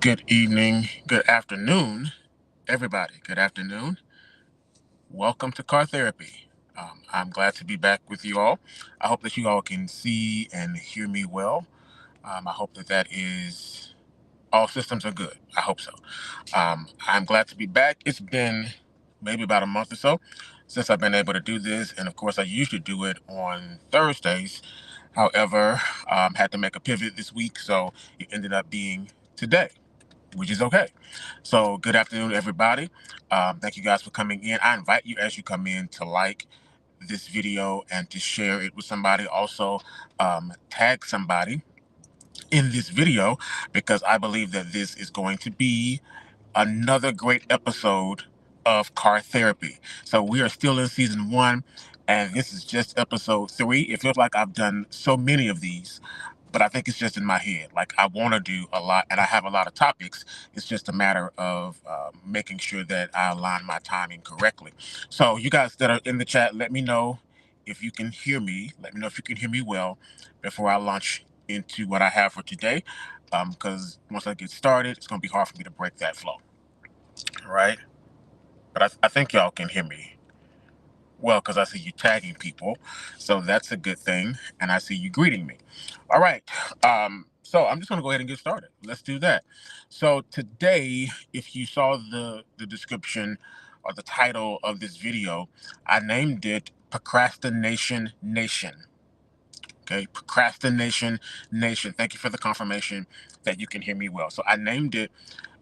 Good evening, good afternoon, everybody. Good afternoon. Welcome to Car Therapy. I'm glad to be back with you all. I hope that you all can see and hear me well. I hope that is all systems are good. I hope so. I'm glad to be back. It's been maybe about a month or so since I've been able to do this, and of course, I usually do it on Thursdays. However, had to make a pivot this week, so it ended up being today, which is okay. So, good afternoon, everybody. Thank you guys for coming in. I invite you as you come in to like this video and to share it with somebody. Also, tag somebody in this video because I believe that this is going to be another great episode of Car Therapy. So we are still in season 1, and this is just episode 3. It feels like I've done so many of these, but I think it's just in my head. Like, I want to do a lot, and I have a lot of topics. It's just a matter of making sure that I align my timing correctly. So you guys that are in the chat, let me know if you can hear me. Let me know if you can hear me well before I launch into what I have for today. Because once I get started, it's going to be hard for me to break that flow. All right? But I think y'all can hear me well because I see you tagging people. So that's a good thing. And I see you greeting me. All right. So I'm just going to go ahead and get started. Let's do that. So today, if you saw the description or the title of this video, I named it Procrastination Nation. Okay, Procrastination Nation. Thank you for the confirmation that you can hear me well. So I named it,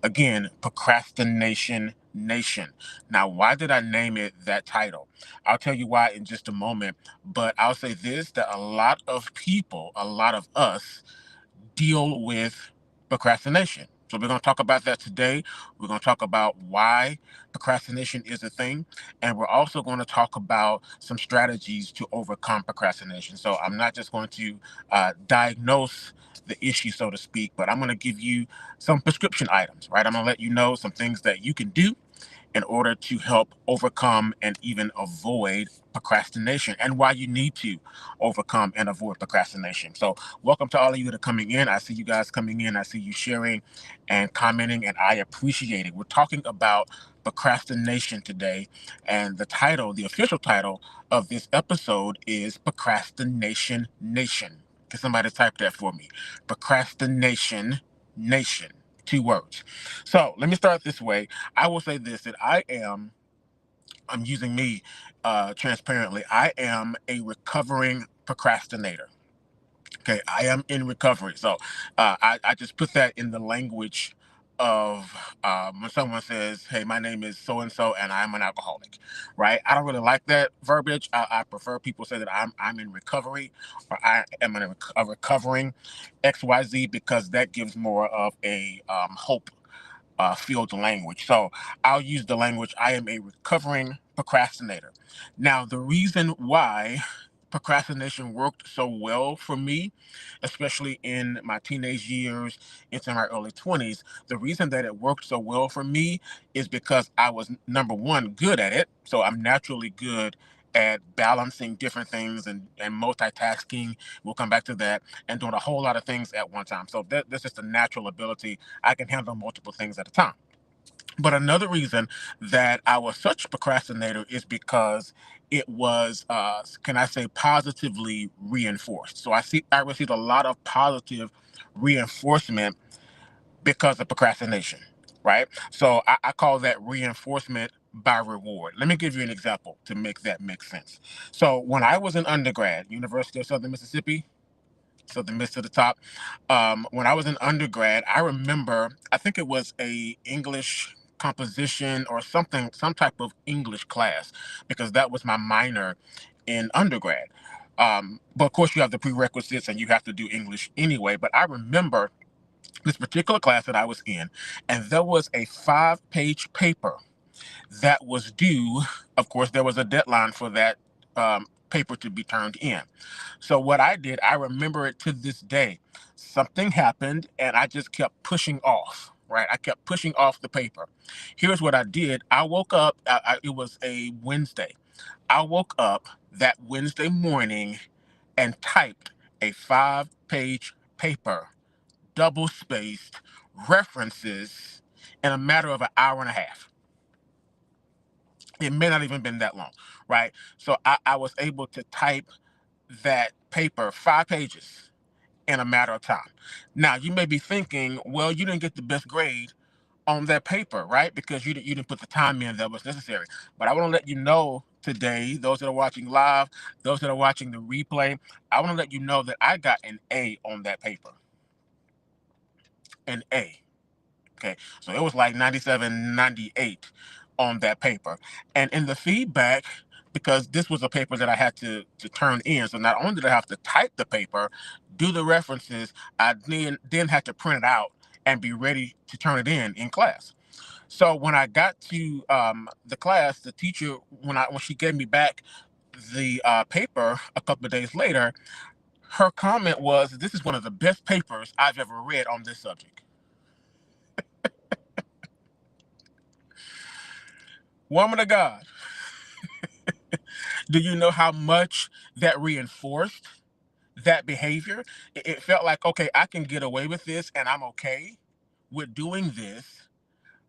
again, Procrastination Nation. Now, why did I name it that title? I'll tell you why in just a moment, but I'll say this, that a lot of people, a lot of us, deal with procrastination. So we're going to talk about that today. We're going to talk about why procrastination is a thing. And we're also going to talk about some strategies to overcome procrastination. So I'm not just going to diagnose the issue, so to speak, but I'm going to give you some prescription items, right? I'm going to let you know some things that you can do in order to help overcome and even avoid procrastination, and why you need to overcome and avoid procrastination. So welcome to all of you that are coming in. I see you guys coming in. I see you sharing and commenting, and I appreciate it. We're talking about procrastination today, and the title, the official title of this episode is Procrastination Nation. Can somebody type that for me? Procrastination Nation. 2 words. So let me start this way. I will say this, that I'm using me transparently. I am a recovering procrastinator. Okay, I am in recovery. So I just put that in the language of when someone says, hey, my name is so and so and I'm an alcoholic, right? I don't really like that verbiage. I prefer people say that I'm in recovery, or I am a recovering XYZ, because that gives more of a hope field language. So I'll use the language, I am a recovering procrastinator. Now, the reason why procrastination worked so well for me, especially in my teenage years into my early 20s, the reason that it worked so well for me is because I was, number one, good at it. So I'm naturally good at balancing different things and multitasking. We'll come back to that, and doing a whole lot of things at one time. So that's just a natural ability. I can handle multiple things at a time. But another reason that I was such a procrastinator is because it was, can I say, positively reinforced. So I received a lot of positive reinforcement because of procrastination, right? So I call that reinforcement by reward. Let me give you an example to make that make sense. So when I was in undergrad, University of Southern Mississippi, so the Miss to the top. When I was in undergrad, I remember, I think it was a English composition or something, some type of English class, because that was my minor in undergrad. But of course, you have the prerequisites and you have to do English anyway. But I remember this particular class that I was in, and there was a 5-page paper that was due. Of course, there was a deadline for that paper to be turned in. So what I did, I remember it to this day. Something happened and I just kept pushing off, right? I kept pushing off the paper. Here's what I did. I woke up, it was a Wednesday. I woke up that Wednesday morning and typed a 5-page paper, double spaced, references in a matter of an hour and a half. It may not even been that long, right? So I was able to type that paper, 5 pages, in a matter of time. Now, you may be thinking, well, you didn't get the best grade on that paper, right? Because you didn't put the time in that was necessary. But I want to let you know today, those that are watching live, those that are watching the replay, I want to let you know that I got an A on that paper. An A. Okay. So it was like 97, 98 on that paper. And in the feedback, because this was a paper that I had to turn in. So not only did I have to type the paper, do the references, I then had to print it out and be ready to turn it in class. So when I got to the class, the teacher, when she gave me back the paper a couple of days later, her comment was, "This is one of the best papers I've ever read on this subject." Woman of God, do you know how much that reinforced that behavior? It felt like, okay, I can get away with this, and I'm okay with doing this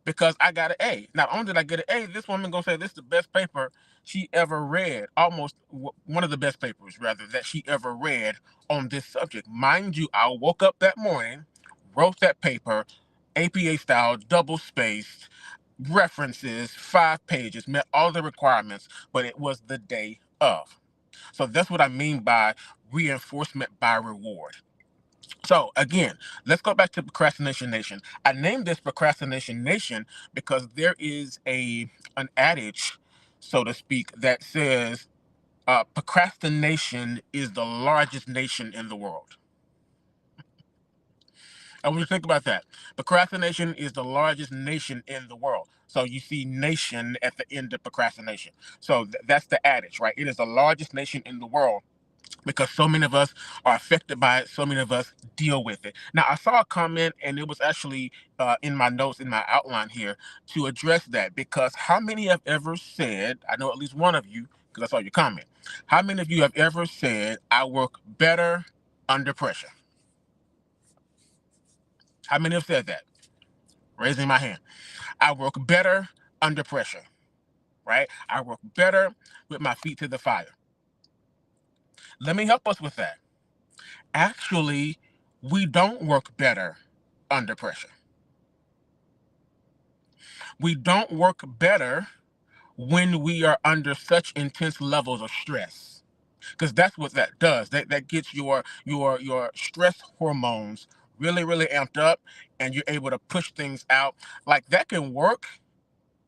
because I got an A. Not only did I get an A, this woman gonna say this is the best paper she ever read, almost one of the best papers, rather, that she ever read on this subject. Mind you, I woke up that morning, wrote that paper, APA style, double spaced, references, 5 pages, met all the requirements, but it was the day of. So that's what I mean by reinforcement by reward. So again, let's go back to Procrastination Nation. I named this Procrastination Nation because there is an adage, so to speak, that says procrastination is the largest nation in the world. I want you to think about that. Procrastination is the largest nation in the world. So you see nation at the end of procrastination. So that's the adage, right? It is the largest nation in the world because so many of us are affected by it. So many of us deal with it. Now, I saw a comment, and it was actually in my notes, in my outline here, to address that. Because how many have ever said, I know at least one of you, because I saw your comment, how many of you have ever said, I work better under pressure? How many have said that? Raising my hand. I work better under pressure, right? I work better with my feet to the fire. Let me help us with that. Actually, we don't work better under pressure. We don't work better when we are under such intense levels of stress, because that's what that does. That gets your stress hormones really, really amped up, and you're able to push things out. Like, that can work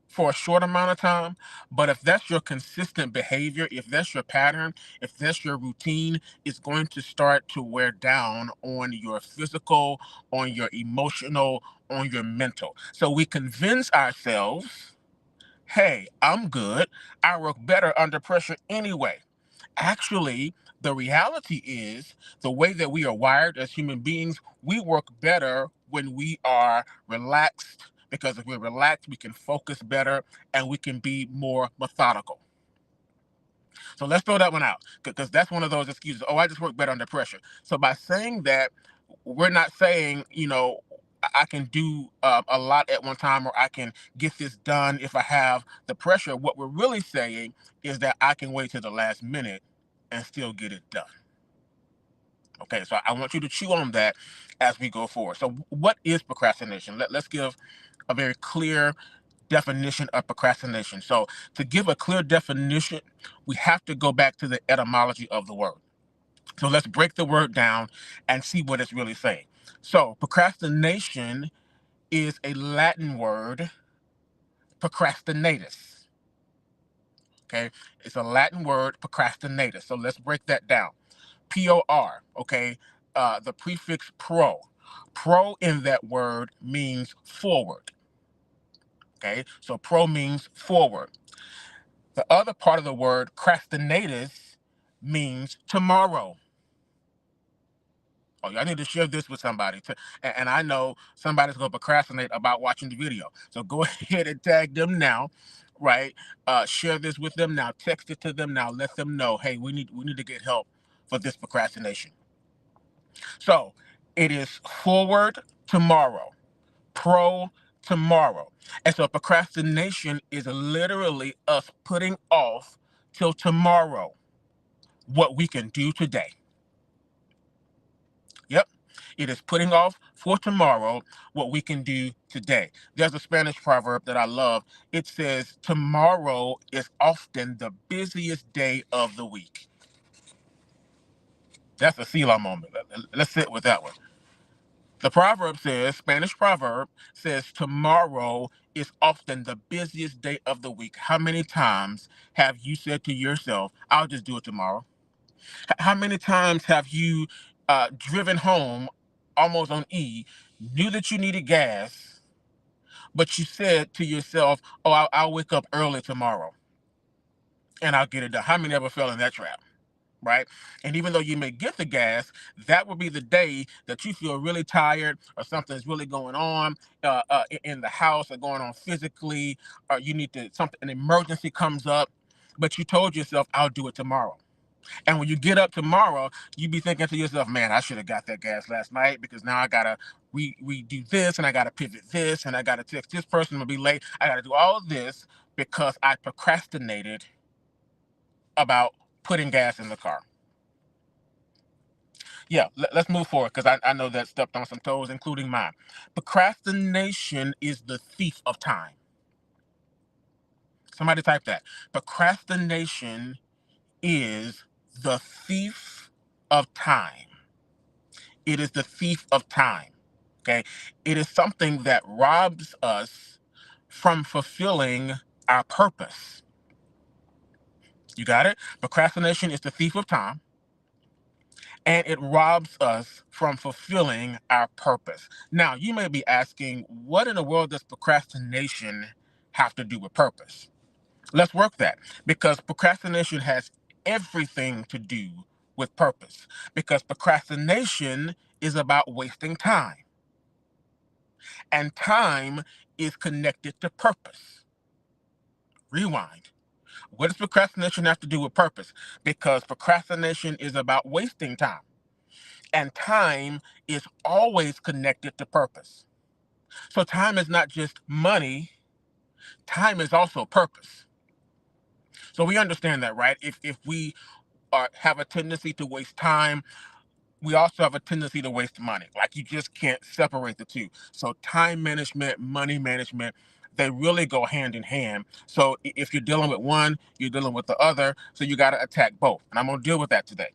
for a short amount of time, but if that's your consistent behavior, if that's your pattern, if that's your routine, it's going to start to wear down on your physical, on your emotional, on your mental. So we convince ourselves, hey, I'm good, I work better under pressure anyway. Actually, the reality is, the way that we are wired as human beings, we work better when we are relaxed, because if we're relaxed, we can focus better and we can be more methodical. So let's throw that one out, because that's one of those excuses. Oh, I just work better under pressure. So by saying that, we're not saying, I can do a lot at one time, or I can get this done if I have the pressure. What we're really saying is that I can wait till the last minute and still get it done. Okay, so I want you to chew on that as we go forward. So what is procrastination? Let's give a very clear definition of procrastination. So to give a clear definition, we have to go back to the etymology of the word. So let's break the word down and see what it's really saying. So procrastination is a Latin word, procrastinatus. Okay, it's a Latin word, procrastinatus. So let's break that down. POR, okay, the prefix pro. Pro in that word means forward. Okay, so pro means forward. The other part of the word, crastinatus, means tomorrow. Oh, I need to share this with somebody. And I know somebody's going to procrastinate about watching the video. So go ahead and tag them now, right? Share this with them now. Text it to them now. Let them know, hey, we need to get help for this procrastination. So it is forward tomorrow. tomorrow. And so procrastination is literally us putting off till tomorrow what we can do today. Yep. It is putting off for tomorrow what we can do today. There's a Spanish proverb that I love. It says, tomorrow is often the busiest day of the week. That's a Selah moment. Let's sit with that one. The proverb says, Spanish proverb says, tomorrow is often the busiest day of the week. How many times have you said to yourself, I'll just do it tomorrow? How many times have you driven home almost on E, knew that you needed gas, but you said to yourself, oh, I'll wake up early tomorrow and I'll get it done? How many ever fell in that trap? Right? And even though you may get the gas, that will be the day that you feel really tired or something's really going on in the house or going on physically, or you need to, an emergency comes up, but you told yourself, I'll do it tomorrow. And when you get up tomorrow, you be thinking to yourself, man, I should have got that gas last night because now I got to redo this and I got to pivot this and I got to text this person to be late. I got to do all of this because I procrastinated about putting gas in the car. Yeah, let's move forward because I know that stepped on some toes, including mine. Procrastination is the thief of time. Somebody type that. Procrastination is the thief of time. It is the thief of time. Okay. It is something that robs us from fulfilling our purpose. You got it? Procrastination is the thief of time, and it robs us from fulfilling our purpose. Now, you may be asking, what in the world does procrastination have to do with purpose? Let's work that, because procrastination has everything to do with purpose, because procrastination is about wasting time, and time is connected to purpose. Rewind. What does procrastination have to do with purpose? Because procrastination is about wasting time, and time is always connected to purpose. So time is not just money, time is also purpose. So we understand that, right? If we have a tendency to waste time, we also have a tendency to waste money. Like, you just can't separate the two. So time management, money management, they really go hand in hand. So if you're dealing with one, you're dealing with the other. So you got to attack both. And I'm going to deal with that today.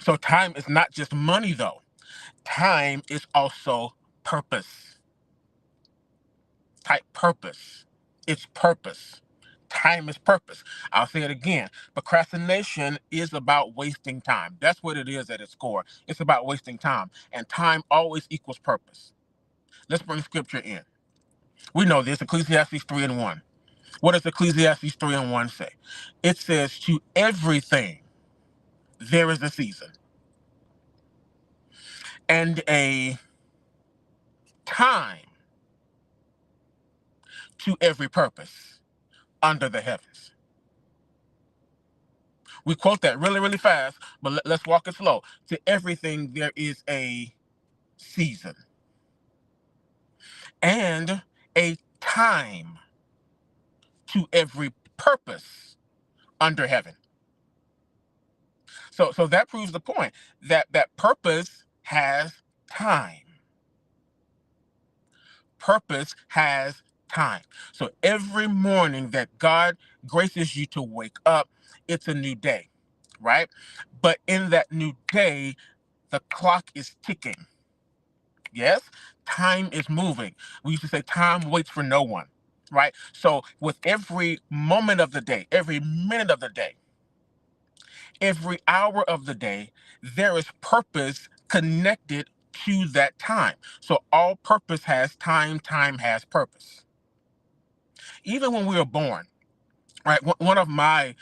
So time is not just money, though. Time is also purpose. Type purpose. It's purpose. Time is purpose. I'll say it again. Procrastination is about wasting time. That's what it is at its core. It's about wasting time. And time always equals purpose. Let's bring scripture in. We know this, Ecclesiastes 3:1. What does Ecclesiastes 3:1 say? It says, to everything there is a season and a time to every purpose under the heavens. We quote that really, really fast, but let's walk it slow. To everything there is a season and a time to every purpose under heaven. So that proves the point that purpose has time. Purpose has time. So every morning that God graces you to wake up, it's a new day, right? But in that new day, the clock is ticking. Yes, time is moving. We used to say time waits for no one, right? So with every moment of the day, every minute of the day, every hour of the day, there is purpose connected to that time. So all purpose has time, time has purpose. Even when we were born, right? One of my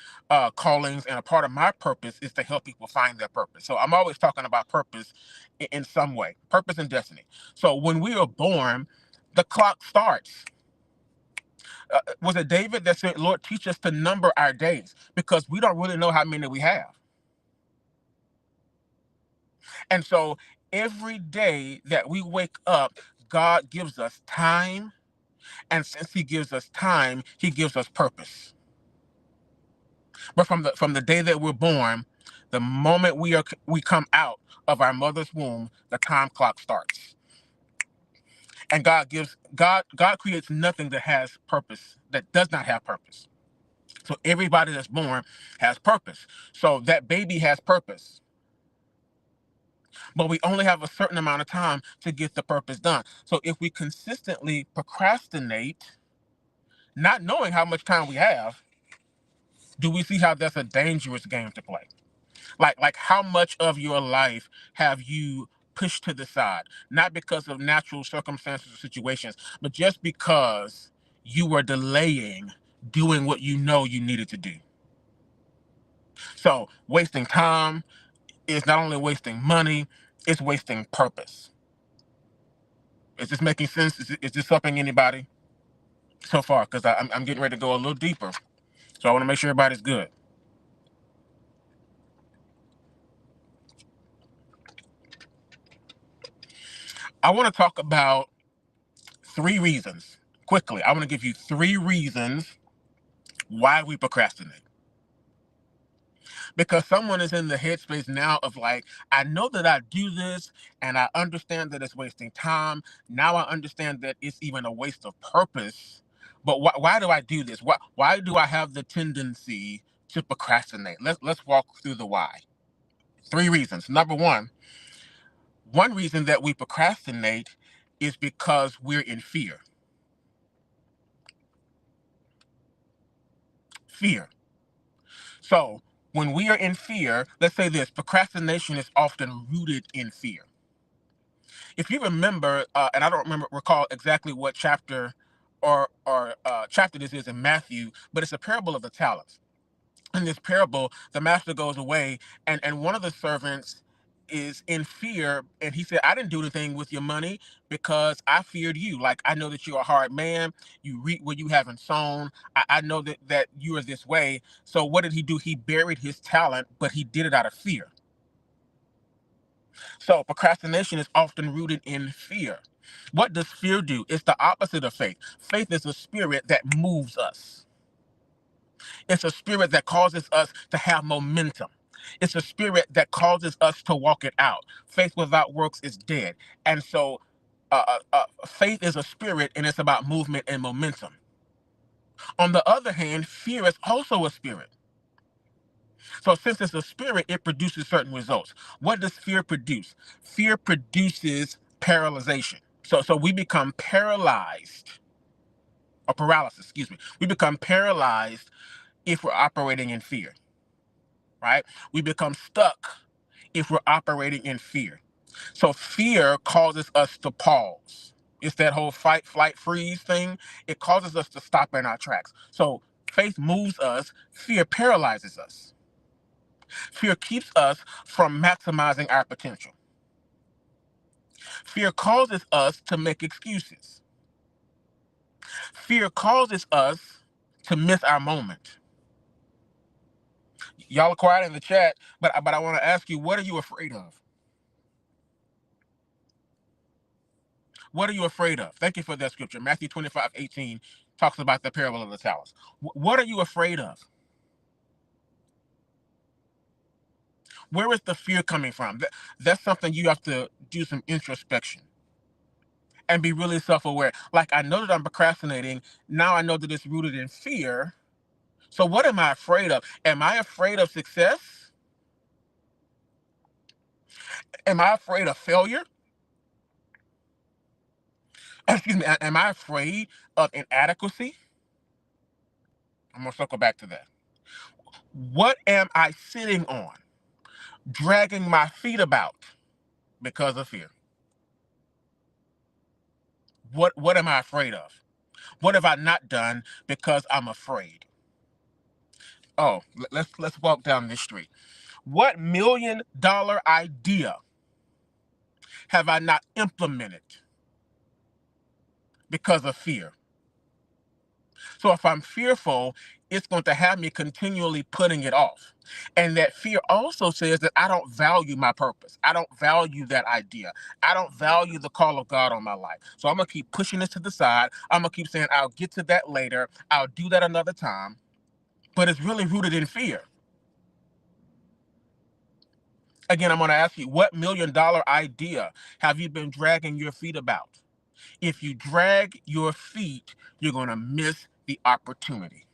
callings and a part of my purpose is to help people find their purpose. So I'm always talking about purpose in some way, purpose and destiny. So when we are born, the clock starts. Was it David that said, Lord, teach us to number our days, because we don't really know how many we have. And so every day that we wake up, God gives us time, and since he gives us time, he gives us purpose. But from the day that we're born, the moment we come out of our mother's womb, the time clock starts. And God creates nothing that has purpose, that does not have purpose. So everybody that's born has purpose. So that baby has purpose. But we only have a certain amount of time to get the purpose done. So if we consistently procrastinate, not knowing how much time we have, do we see how that's a dangerous game to play? Like how much of your life have you pushed to the side, not because of natural circumstances or situations, but just because you were delaying doing what you know you needed to do? So wasting time is not only wasting money, it's wasting purpose. Is this making sense? Is this helping anybody so far? Because I'm getting ready to go a little deeper. So I want to make sure everybody's good. I want to talk about 3 reasons. Quickly, I want to give you 3 reasons why we procrastinate. Because someone is in the headspace now of like, I know that I do this and I understand that it's wasting time. Now I understand that it's even a waste of purpose. But why do I do this? Why do I have the tendency to procrastinate? Let's walk through the why. 3 reasons. Number one reason that we procrastinate is because we're in fear. Fear. So when we are in fear, let's say this, procrastination is often rooted in fear. If you remember, and I don't recall exactly what chapter or chapter this is in Matthew, but it's a parable of the talents. In this parable, the master goes away, and one of the servants is in fear, and he said, I didn't do anything with your money because I feared you. Like, I know that you're a hard man, you reap where you haven't sown. I know that you are this way. So what did he do? He buried his talent, but he did it out of fear. So procrastination is often rooted in fear. What does fear do? It's the opposite of faith. Faith is a spirit that moves us. It's a spirit that causes us to have momentum. It's a spirit that causes us to walk it out. Faith without works is dead. And so faith is a spirit, and it's about movement and momentum. On the other hand, fear is also a spirit. So since it's a spirit, it produces certain results. What does fear produce? Fear produces paralyzation. So we become paralyzed, or paralysis, excuse me. We become paralyzed if we're operating in fear, right? We become stuck if we're operating in fear. So fear causes us to pause. It's that whole fight, flight, freeze thing. It causes us to stop in our tracks. So faith moves us, fear paralyzes us. Fear keeps us from maximizing our potential. Fear causes us to make excuses. Fear causes us to miss our moment. Y'all are quiet in the chat, but I want to ask you, what are you afraid of? What are you afraid of? Thank you for that scripture. Matthew 25:18 talks about the parable of the talents. What are you afraid of? Where is the fear coming from? That's something you have to do some introspection and be really self-aware. Like, I know that I'm procrastinating. Now I know that it's rooted in fear. So what am I afraid of? Am I afraid of success? Am I afraid of failure? Excuse me. Am I afraid of inadequacy? I'm going to circle back to that. What am I sitting on, dragging my feet about because of fear? What am I afraid of? What have I not done because I'm afraid? Oh, let's walk down this street. What $1 million idea have I not implemented because of fear? So if I'm fearful, it's going to have me continually putting it off. And that fear also says that I don't value my purpose. I don't value that idea. I don't value the call of God on my life. So I'm going to keep pushing this to the side. I'm going to keep saying, I'll get to that later. I'll do that another time. But it's really rooted in fear. Again, I'm going to ask you, what $1 million idea have you been dragging your feet about? If you drag your feet, you're going to miss the opportunity.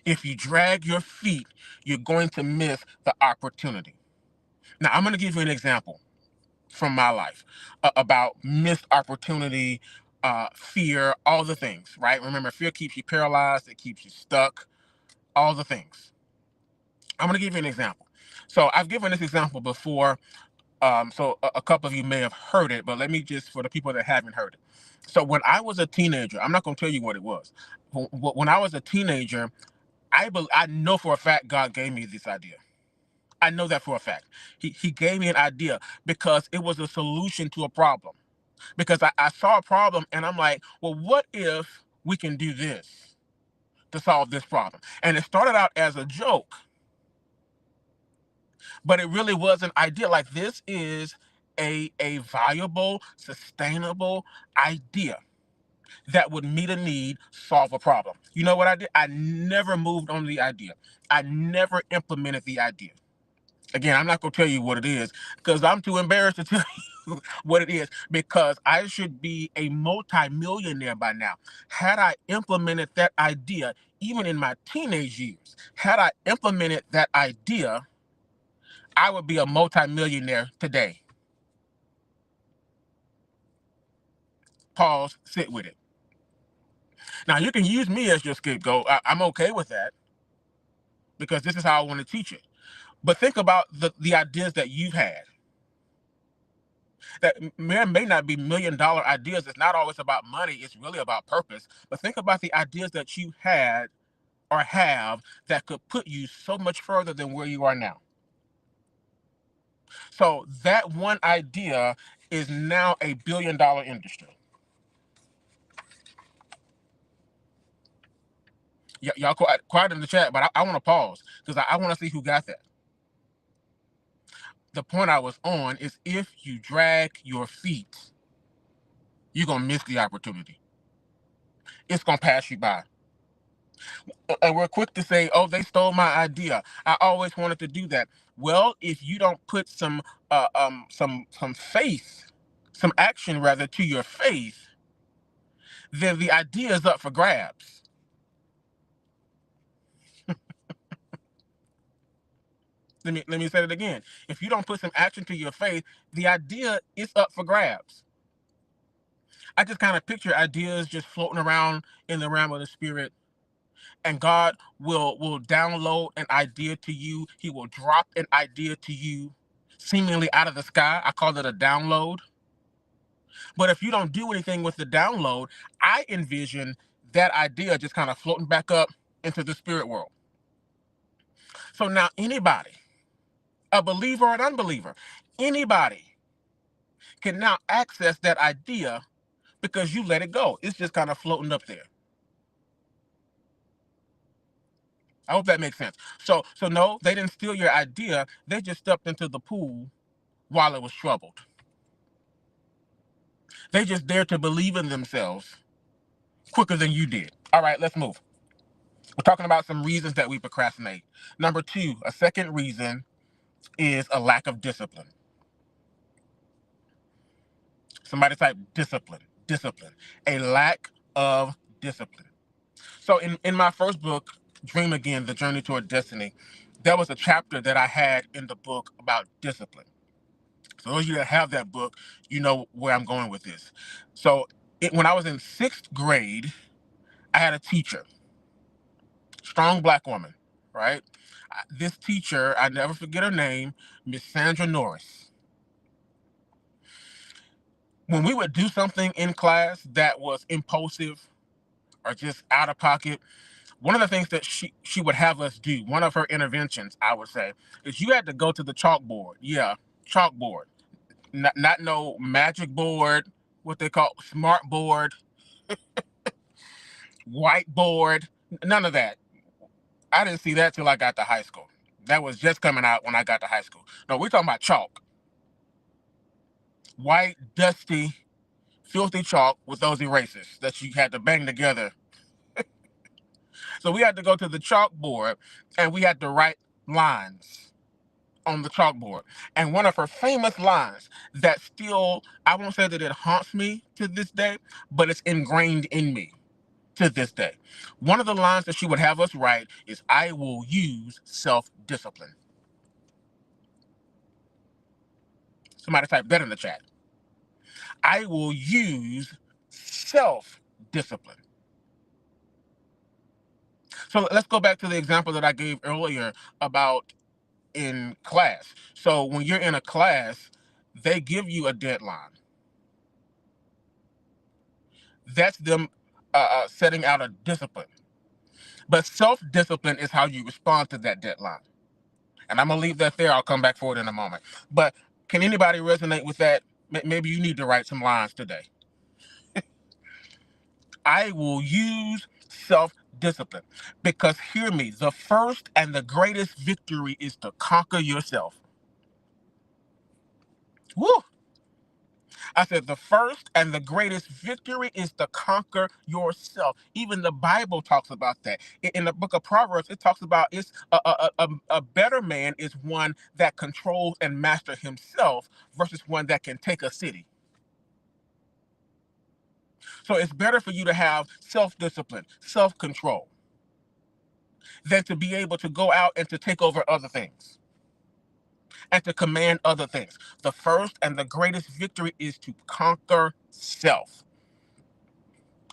If you drag your feet, you're going to miss the opportunity. Now, I'm going to give you an example from my life about missed opportunity, fear, all the things, right? Remember, fear keeps you paralyzed, it keeps you stuck, all the things. I'm going to give you an example. So I've given this example before. So a couple of you may have heard it, but let me just, for the people that haven't heard it. So when I was a teenager, I'm not going to tell you what it was. When I was a teenager, I know for a fact God gave me this idea. I know that for a fact. He gave me an idea because it was a solution to a problem. Because I saw a problem and I'm like, well, what if we can do this to solve this problem? And it started out as a joke, but it really was an idea. Like, this is a viable, sustainable idea that would meet a need, solve a problem. You know what I did? I never moved on the idea. I never implemented the idea. Again, I'm not going to tell you what it is because I'm too embarrassed to tell you what it is, because I should be a multi-millionaire by now. Had I implemented that idea, even in my teenage years, had I implemented that idea, I would be a multi-millionaire today. Pause, sit with it. Now, you can use me as your scapegoat. I'm okay with that because this is how I want to teach it. But think about the ideas that you've had that may not be $1 million ideas. It's not always about money. It's really about purpose. But think about the ideas that you had or have that could put you so much further than where you are now. So that one idea is now a $1 billion industry. Y'all quiet in the chat, but I want to pause because I want to see who got that. The point I was on is, if you drag your feet, you're going to miss the opportunity. It's going to pass you by. And we're quick to say, oh, they stole my idea. I always wanted to do that. Well, if you don't put some faith, some action rather, to your faith, then the idea is up for grabs. Let me say it again. If you don't put some action to your faith, the idea is up for grabs. I just kind of picture ideas just floating around in the realm of the spirit, and God will download an idea to you. He will drop an idea to you seemingly out of the sky. I call it a download. But if you don't do anything with the download, I envision that idea just kind of floating back up into the spirit world. So now anybody, a believer or an unbeliever, anybody can now access that idea because you let it go. It's just kind of floating up there. I hope that makes sense. So no, they didn't steal your idea. They just stepped into the pool while it was troubled. They just dared to believe in themselves quicker than you did. All right, let's move. We're talking about some reasons that we procrastinate. Number 2, a second reason is a lack of discipline. Somebody type discipline. Discipline. A lack of discipline. So in my first book, Dream Again, The Journey Toward Destiny, there was a chapter that I had in the book about discipline. So those of you that have that book, you know where I'm going with this. So when I was in 6th grade, I had a teacher, strong black woman, right? This teacher, I never forget her name, Miss Sandra Norris. When we would do something in class that was impulsive or just out of pocket, one of the things that she would have us do, one of her interventions, I would say, is you had to go to the chalkboard. Yeah, chalkboard. Not no magic board, what they call smart board. Whiteboard, none of that. I didn't see that till I got to high school. That was just coming out when I got to high school. No, we're talking about chalk. White, dusty, filthy chalk with those erasers that you had to bang together. So we had to go to the chalkboard and we had to write lines on the chalkboard. And one of her famous lines that still, I won't say that it haunts me to this day, but it's ingrained in me to this day. One of the lines that she would have us write is, "I will use self-discipline." Somebody type that in the chat. I will use self-discipline. So let's go back to the example that I gave earlier about in class. So when you're in a class, they give you a deadline. That's them setting out a discipline. But self-discipline is how you respond to that deadline. And I'm going to leave that there. I'll come back for it in a moment. But can anybody resonate with that? Maybe you need to write some lines today. I will use self-discipline. Because hear me, the first and the greatest victory is to conquer yourself. Woo! I said the first and the greatest victory is to conquer yourself. Even the Bible talks about that. In the book of Proverbs, it talks about it's a better man is one that controls and masters himself versus one that can take a city. So it's better for you to have self-discipline, self-control, than to be able to go out and to take over other things and to command other things. The first and the greatest victory is to conquer self.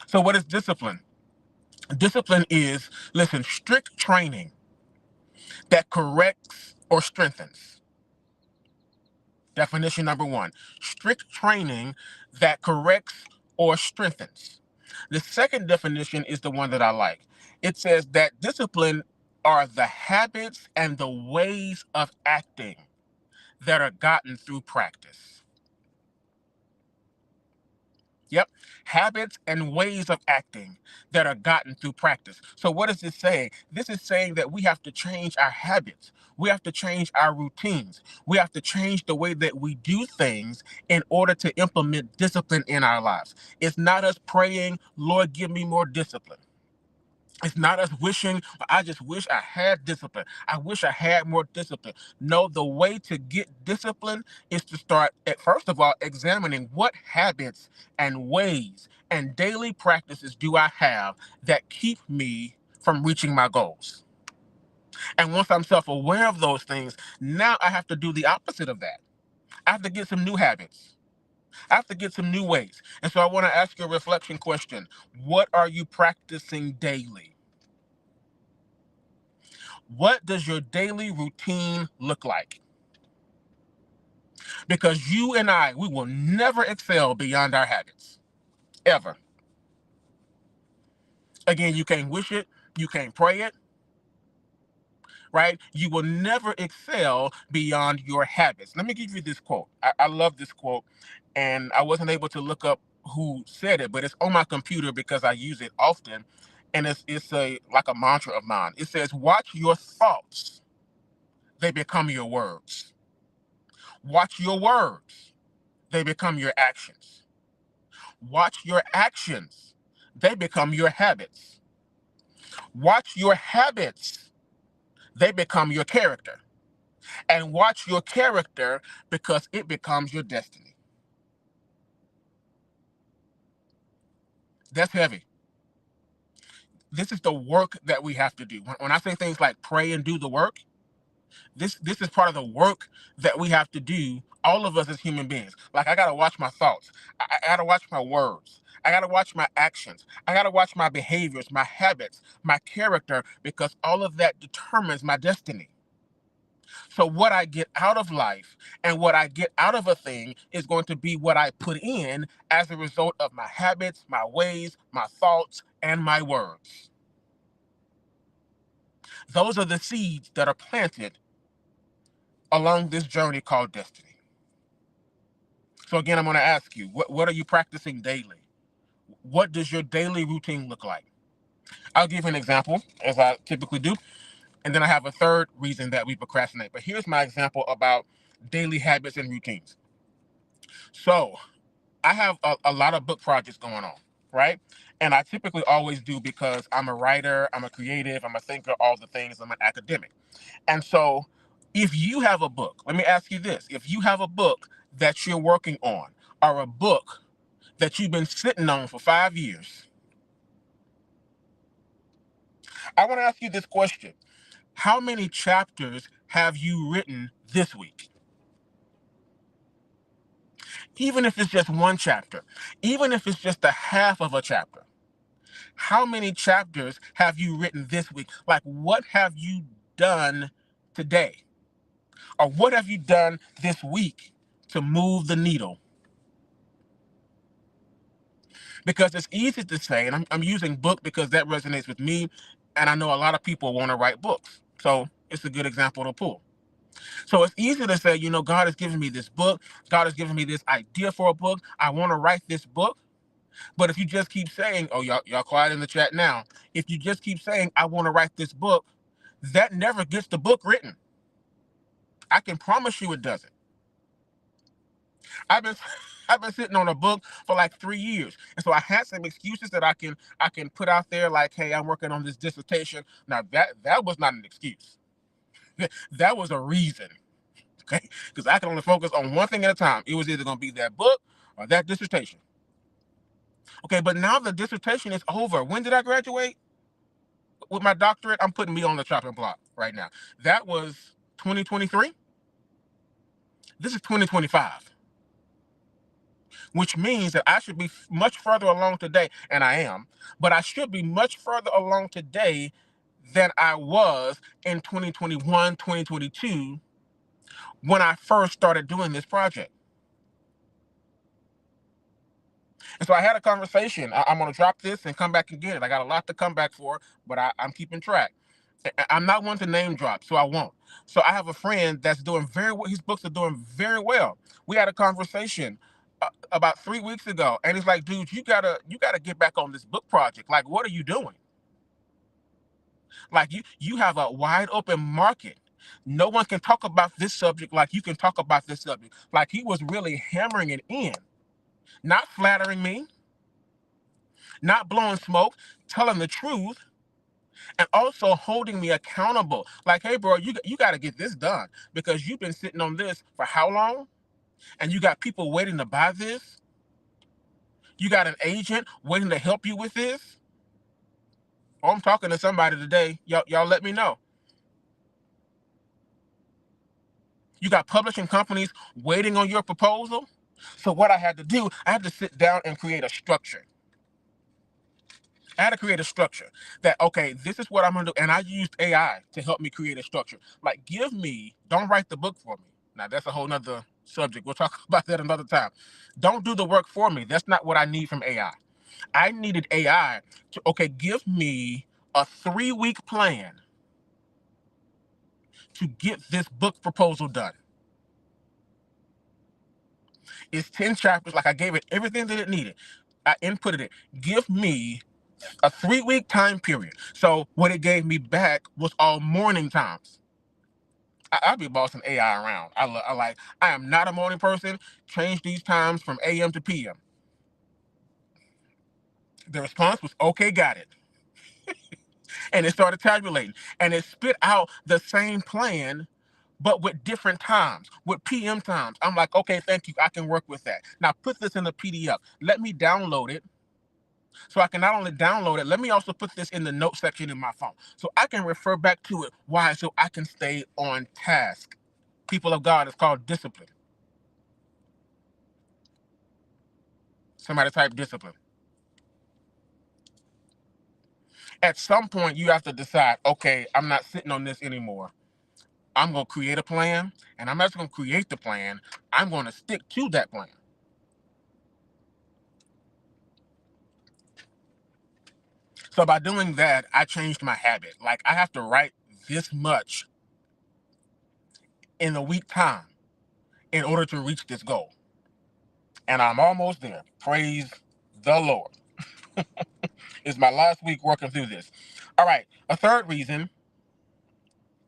So what is discipline? Discipline is, listen, strict training that corrects or strengthens. Definition number one, strict training that corrects or strengthens. The second definition is the one that I like. It says that discipline are the habits and the ways of acting that are gotten through practice. Yep. Habits and ways of acting that are gotten through practice. So what is this saying? This is saying that we have to change our habits. We have to change our routines. We have to change the way that we do things in order to implement discipline in our lives. It's not us praying, Lord, give me more discipline. It's not us wishing, I just wish I had discipline. I wish I had more discipline. No, the way to get discipline is to start at, first of all, examining what habits and ways and daily practices do I have that keep me from reaching my goals. And once I'm self-aware of those things, now I have to do the opposite of that. I have to get some new habits. I have to get some new ways. And so I want to ask you a reflection question. What are you practicing daily? What does your daily routine look like? Because you and I, we will never excel beyond our habits, ever. Again, you can't wish it, you can't pray it, right? You will never excel beyond your habits. Let me give you this quote. I love this quote, and I wasn't able to look up who said it, but it's on my computer because I use it often, and it's a like a mantra of mine. It says, "Watch your thoughts; they become your words. Watch your words; they become your actions. Watch your actions; they become your habits. Watch your habits; they become your character. And watch your character because it becomes your destiny." That's heavy. This is the work that we have to do. When I say things like pray and do the work, this is part of the work that we have to do, all of us as human beings. Like, I got to watch my thoughts. I got to watch my words. I got to watch my actions. I got to watch my behaviors, my habits, my character, because all of that determines my destiny. So what I get out of life and what I get out of a thing is going to be what I put in as a result of my habits, my ways, my thoughts, and my words. Those are the seeds that are planted along this journey called destiny. So again, I'm going to ask you, what are you practicing daily? What does your daily routine look like? I'll give you an example, as I typically do, and then I have a third reason that we procrastinate. But here's my example about daily habits and routines. So I have a lot of book projects going on, right? And I typically always do because I'm a writer, I'm a creative, I'm a thinker, all the things, I'm an academic. And so if you have a book, let me ask you this. If you have a book that you're working on, or a book that you've been sitting on for 5 years, I want to ask you this question. How many chapters have you written this week? Even if it's just one chapter, even if it's just a half of a chapter, how many chapters have you written this week? Like, what have you done today? Or what have you done this week to move the needle? Because it's easy to say, and I'm using book because that resonates with me, and I know a lot of people want to write books. So it's a good example to pull. So it's easy to say, God has given me this book. God has given me this idea for a book. I want to write this book. But if you just keep saying, oh, y'all quiet in the chat now. If you just keep saying, I want to write this book, that never gets the book written. I can promise you it doesn't. I've been I've been sitting on a book for like 3 years. And so I had some excuses that I can put out there, like, hey, I'm working on this dissertation. Now that was not an excuse. That was a reason. Okay. Because I can only focus on one thing at a time. It was either gonna be that book or that dissertation. Okay, but now the dissertation is over. When did I graduate? With my doctorate, I'm putting me on the chopping block right now. That was 2023. This is 2025, which means that I should be much further along today, and I am, but I should be much further along today than I was in 2021, 2022, when I first started doing this project. And so I had a conversation. I'm going to drop this and come back and get it. I got a lot to come back for, but I'm keeping track. I'm not one to name drop, so I won't. So I have a friend that's doing very well. His books are doing very well. We had a conversation about 3 weeks ago, and he's like, "Dude, you gotta get back on this book project. Like, what are you doing? Like, you have a wide open market. No one can talk about this subject like you can talk about this subject." Like, he was really hammering it in, not flattering me, not blowing smoke, telling the truth, and also holding me accountable. Like, hey, bro, you got to get this done because you've been sitting on this for how long? And you got people waiting to buy this. You got an agent waiting to help you with this. Oh, I'm talking to somebody today. Y'all let me know. You got publishing companies waiting on your proposal. So what I had to do, I had to sit down and create a structure. I had to create a structure that, okay, this is what I'm gonna do. And I used AI to help me create a structure. Like, don't write the book for me. Now that's a whole nother subject. We'll talk about that another time. Don't do the work for me. That's not what I need from AI. I needed AI to, okay, give me a 3-week plan to get this book proposal done. It's 10 chapters. Like, I gave it everything that it needed. I inputted it. Give me a 3-week time period. So what it gave me back was all morning times. I'll be bossing AI around. I am not a morning person. Change these times from AM to PM. The response was, okay, got it. And it started tabulating. And it spit out the same plan, but with different times, with PM times. I'm like, okay, thank you. I can work with that. Now put this in a PDF. Let me download it. So I can not only download it, let me also put this in the note section in my phone. So I can refer back to it. Why? So I can stay on task. People of God, it's called discipline. Somebody type discipline. At some point, you have to decide, okay, I'm not sitting on this anymore. I'm going to create a plan, and I'm not just going to create the plan. I'm going to stick to that plan. So by doing that, I changed my habit. Like, I have to write this much in a week time in order to reach this goal. And I'm almost there. Praise the Lord. It's my last week working through this. All right. A third reason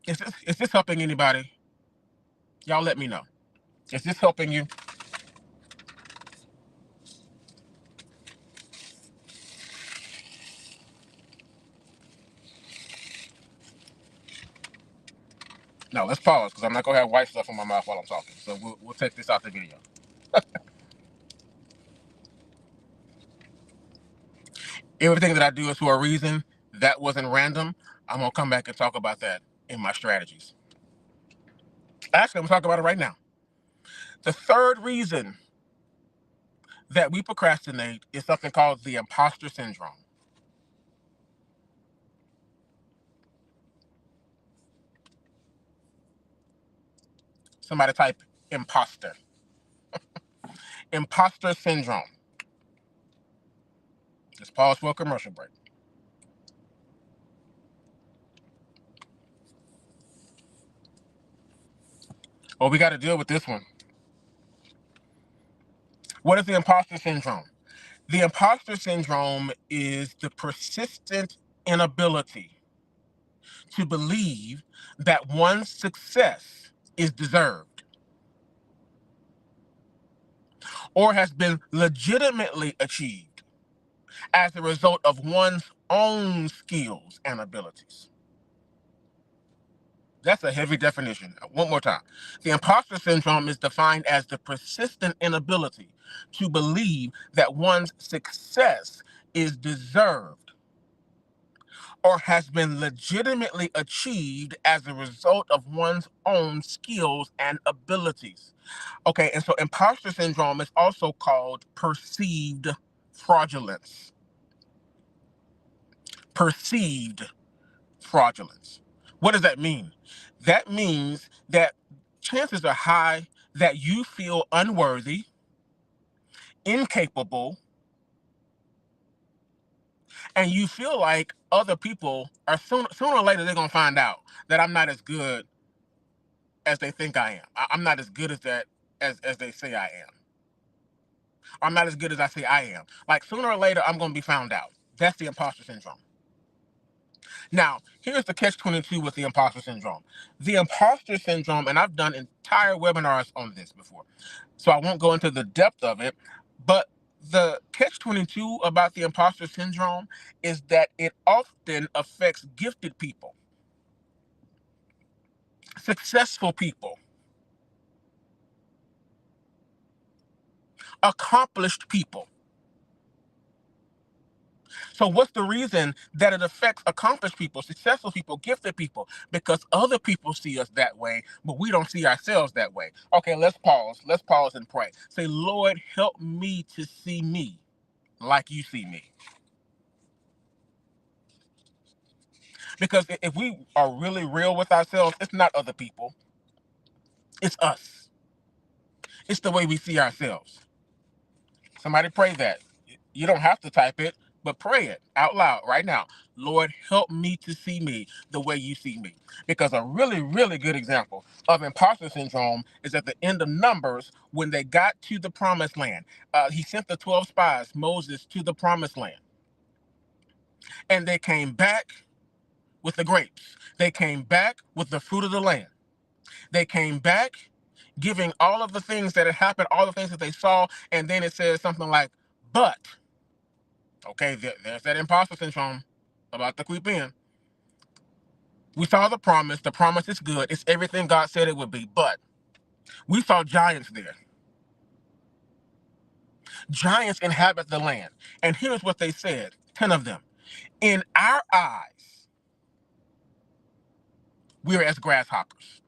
is this helping anybody? Y'all let me know. Is this helping you? No, let's pause because I'm not gonna have white stuff in my mouth while I'm talking. So we'll take this out the video. Everything that I do is for a reason. That wasn't random. I'm gonna come back and talk about that in my strategies. Actually, I'm gonna talk about it right now. The third reason that we procrastinate is something called the imposter syndrome. Somebody type imposter. Imposter syndrome. Let's pause for a commercial break. Oh, we got to deal with this one. What is the imposter syndrome? The imposter syndrome is the persistent inability to believe that one's success is deserved or has been legitimately achieved as a result of one's own skills and abilities. That's a heavy definition. One more time. The imposter syndrome is defined as the persistent inability to believe that one's success is deserved or has been legitimately achieved as a result of one's own skills and abilities. Okay, and so imposter syndrome is also called perceived fraudulence. Perceived fraudulence. What does that mean? That means that chances are high that you feel unworthy, incapable, and you feel like other people are sooner or later they're gonna find out that I'm not as good as they think I am. I'm not as good as that as they say I am. I'm not as good as I say I am. Like sooner or later I'm gonna be found out. That's the imposter syndrome. Now, here's the catch-22 with the imposter syndrome. The imposter syndrome, and I've done entire webinars on this before, so I won't go into the depth of it, but the catch-22 about the imposter syndrome is that it often affects gifted people, successful people, accomplished people. So what's the reason that it affects accomplished people, successful people, gifted people? Because other people see us that way, but we don't see ourselves that way. Okay, let's pause. Let's pause and pray. Say, Lord, help me to see me like you see me. Because if we are really real with ourselves, it's not other people. It's us. It's the way we see ourselves. Somebody pray that. You don't have to type it, but pray it out loud right now. Lord, help me to see me the way you see me. Because a really, really good example of imposter syndrome is at the end of Numbers when they got to the promised land. He sent the 12 spies, Moses, to the promised land. And they came back with the grapes. They came back with the fruit of the land. They came back giving all of the things that had happened, all the things that they saw. And then it says something like, but. Okay, there's that imposter syndrome about to creep in. We saw the promise. The promise is good. It's everything God said it would be. But we saw giants there. Giants inhabit the land. And here's what they said, 10 of them. In our eyes, we're as grasshoppers.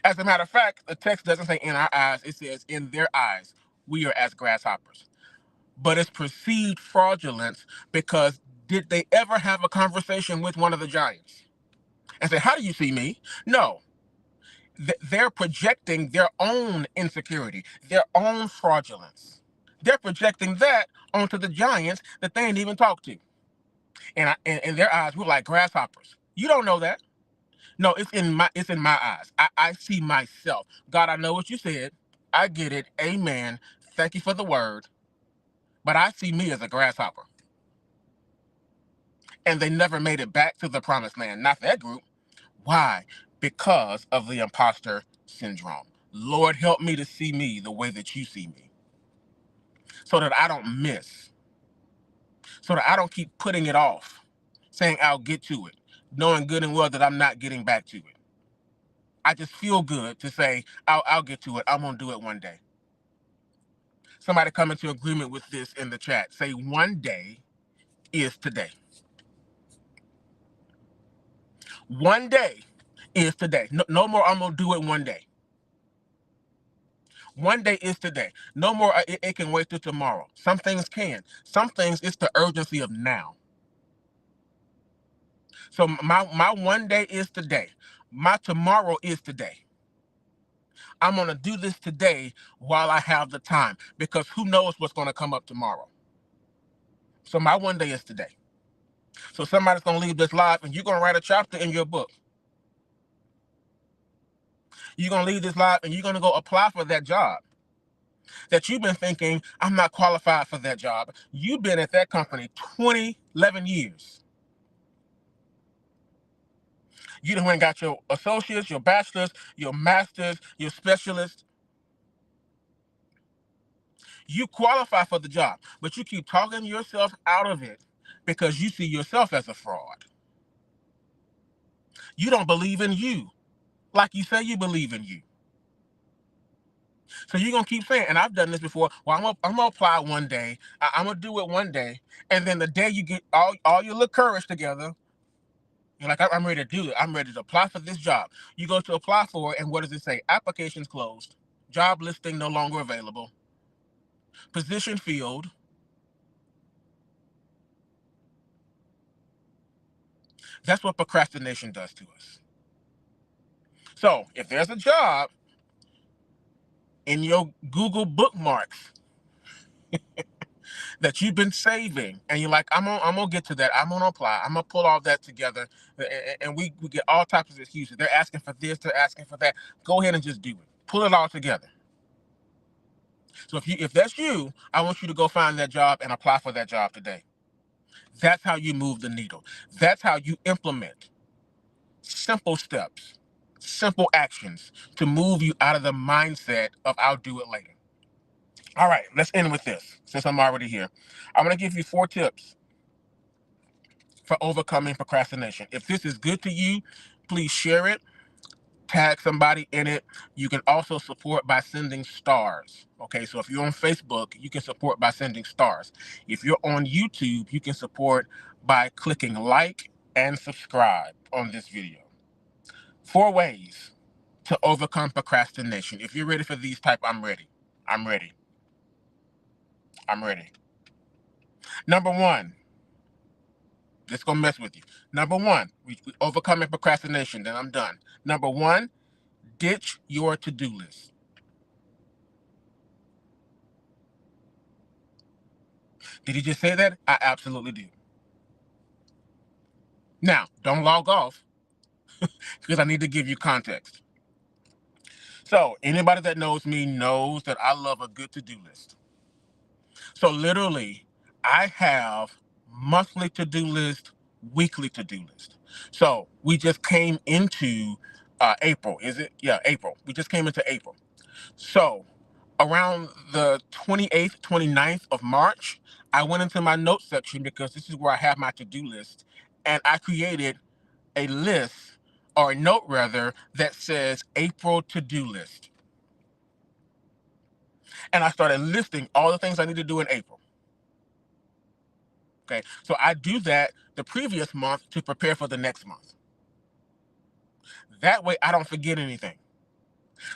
As a matter of fact, the text doesn't say in our eyes. It says in their eyes, we are as grasshoppers. But it's perceived fraudulence because did they ever have a conversation with one of the giants and say, how do you see me? No. They're projecting their own insecurity, their own fraudulence. They're projecting that onto the giants that they ain't even talked to. And in their eyes, we're like grasshoppers. You don't know that. No, it's in my eyes. I see myself. God, I know what you said. I get it. Amen. Thank you for the word. But I see me as a grasshopper. And they never made it back to the promised land. Not that group. Why? Because of the imposter syndrome. Lord, help me to see me the way that you see me, so that I don't miss, so that I don't keep putting it off, saying I'll get to it, knowing good and well that I'm not getting back to it. I just feel good to say, I'll get to it. I'm going to do it one day. Somebody come into agreement with this in the chat. Say, one day is today. One day is today. No more, I'm going to do it one day. One day is today. No more, it can wait till tomorrow. Some things can. Some things, it's the urgency of now. So my one day is today. My tomorrow is today. I'm going to do this today while I have the time, because who knows what's going to come up tomorrow. So my one day is today. So somebody's going to leave this live and you're going to write a chapter in your book. You're going to leave this live and you're going to go apply for that job that you've been thinking, I'm not qualified for that job. You've been at that company 11 years. You done went and got your associates, your bachelor's, your master's, your specialist. You qualify for the job, but you keep talking yourself out of it because you see yourself as a fraud. You don't believe in you like you say you believe in you. So you're going to keep saying, and I've done this before, well, I'm going to apply one day, I'm going to do it one day, and then the day you get all your little courage together, you're like, I'm ready to do it. I'm ready to apply for this job. You go to apply for it, and what does it say? Applications closed. Job listing no longer available. Position filled. That's what procrastination does to us. So if there's a job in your Google bookmarks that you've been saving, and you're like, I'm gonna get to that. I'm gonna apply. I'm gonna pull all that together, and we get all types of excuses. They're asking for this. They're asking for that. Go ahead and just do it. Pull it all together. So if that's you, I want you to go find that job and apply for that job today. That's how you move the needle. That's how you implement simple steps, simple actions to move you out of the mindset of I'll do it later. All right, let's end with this since I'm already here. I'm going to give you 4 tips for overcoming procrastination. If this is good to you, please share it. Tag somebody in it. You can also support by sending stars. Okay, so if you're on Facebook, you can support by sending stars. If you're on YouTube, you can support by clicking like and subscribe on this video. 4 ways to overcome procrastination. If you're ready for these type, I'm ready. I'm ready. I'm ready. Number 1, this gonna mess with you. Number 1, we overcoming procrastination, then I'm done. Number 1, ditch your to-do list. Did he just say that? I absolutely do. Now, don't log off because I need to give you context. So anybody that knows me knows that I love a good to-do list. So literally, I have monthly to-do list, weekly to-do list. So we just came into April, is it? Yeah, April. We just came into April. So around the 28th, 29th of March, I went into my notes section because this is where I have my to-do list. And I created a list, or a note rather, that says April to-do list. And I started listing all the things I need to do in April. Okay, so I do that the previous month to prepare for the next month. That way I don't forget anything.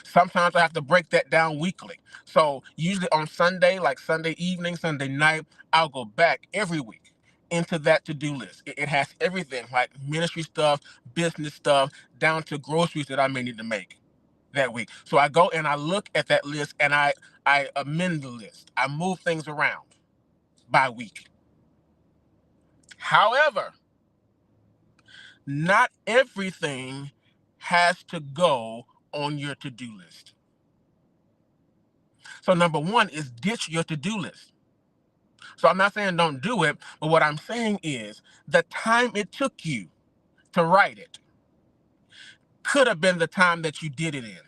Sometimes I have to break that down weekly. So usually on Sunday, like Sunday evening, Sunday night, I'll go back every week into that to-do list. It has everything, like ministry stuff, business stuff, down to groceries that I may need to make that week. So I go and I look at that list and I amend the list. I move things around by week. However, not everything has to go on your to-do list. So number one is ditch your to-do list. So I'm not saying don't do it, but what I'm saying is the time it took you to write it could have been the time that you did it in.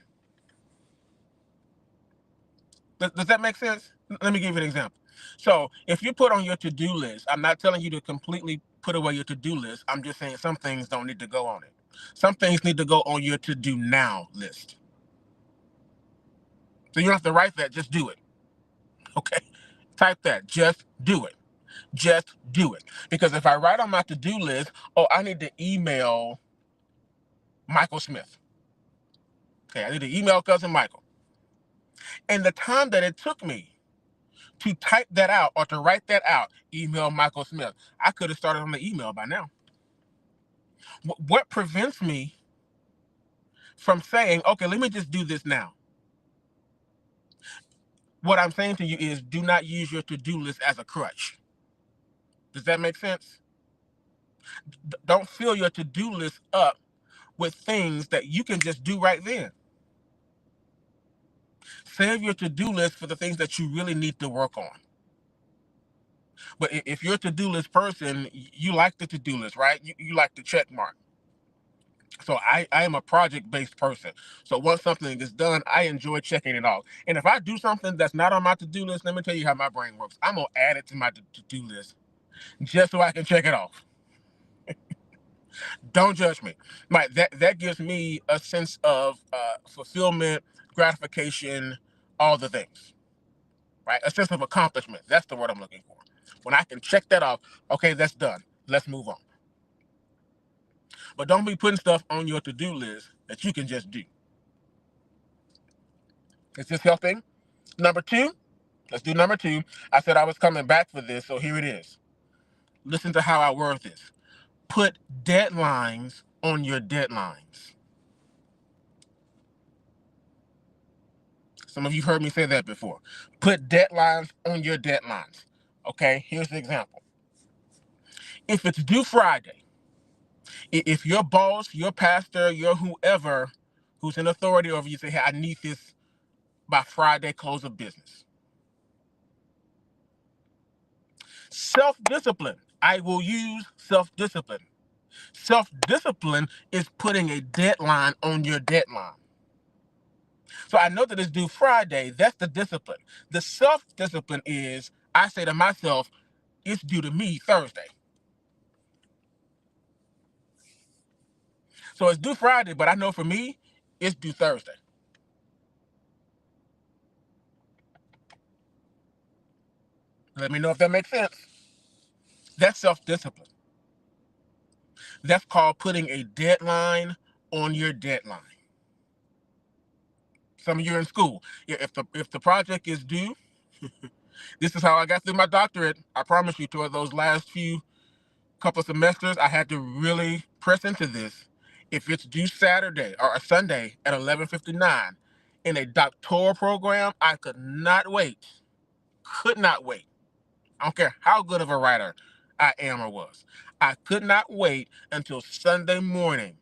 Does that make sense? Let me give you an example. So if you put on your to-do list, I'm not telling you to completely put away your to-do list. I'm just saying some things don't need to go on it. Some things need to go on your to-do now list. So you don't have to write that, just do it. Okay? Type that, just do it. Just do it. Because if I write on my to-do list, oh, I need to email Michael Smith. Okay, I need to email cousin Michael. And the time that it took me to type that out or to write that out, email Michael Smith, I could have started on the email by now. What prevents me from saying, okay, let me just do this now? What I'm saying to you is do not use your to-do list as a crutch. Does that make sense? Don't fill your to-do list up with things that you can just do right then. Save your to-do list for the things that you really need to work on. But if you're a to-do list person, you like the to-do list, right? You like the check mark. So I am a project-based person. So once something is done, I enjoy checking it off. And if I do something that's not on my to-do list, let me tell you how my brain works. I'm going to add it to my to-do list just so I can check it off. Don't judge me. That gives me a sense of fulfillment, gratification, all the things, right? A sense of accomplishment. That's the word I'm looking for. When I can check that off, okay, that's done. Let's move on. But don't be putting stuff on your to-do list that you can just do. Is this helping? Number two, let's do number two. I said I was coming back for this, so here it is. Listen to how I word this. Put deadlines on your deadlines. Some of you heard me say that before. Put deadlines on your deadlines. Okay, here's the example. If it's due Friday, if your boss, your pastor, your whoever who's in authority over you say, hey, I need this by Friday close of business. Self-discipline. I will use self-discipline. Self-discipline is putting a deadline on your deadline. So I know that it's due Friday. That's the discipline. The self-discipline is I say to myself, it's due to me Thursday. So it's due Friday, but I know for me, it's due Thursday. Let me know if that makes sense. That's self-discipline. That's called putting a deadline on your deadline. Some of you are in school. Yeah, if the project is due, this is how I got through my doctorate. I promise you, toward those last few couple of semesters, I had to really press into this. If it's due Saturday or a Sunday at 11:59 in a doctoral program, I could not wait. Could not wait. I don't care how good of a writer I am or was. I could not wait until Sunday morning.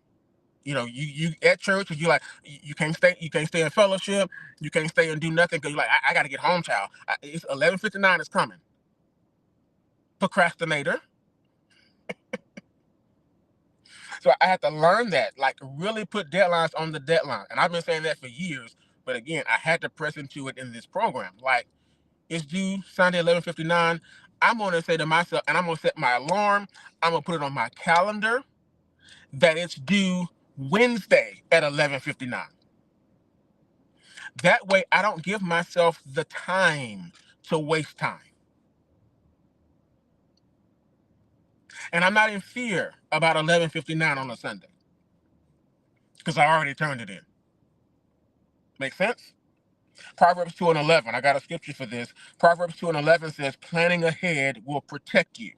You know, you at church and you can't stay in fellowship, you can't stay and do nothing because you're like, I got to get home, child. It's 11:59 is coming. Procrastinator. So I had to learn that, like really put deadlines on the deadline. And I've been saying that for years, but again, I had to press into it in this program. Like it's due Sunday 11:59. I'm gonna say to myself, and I'm gonna set my alarm. I'm gonna put it on my calendar that it's due Wednesday at 11:59. That way, I don't give myself the time to waste time. And I'm not in fear about 11:59 on a Sunday because I already turned it in. Make sense? Proverbs 2:11. I got a scripture for this. Proverbs 2:11 says, planning ahead will protect you.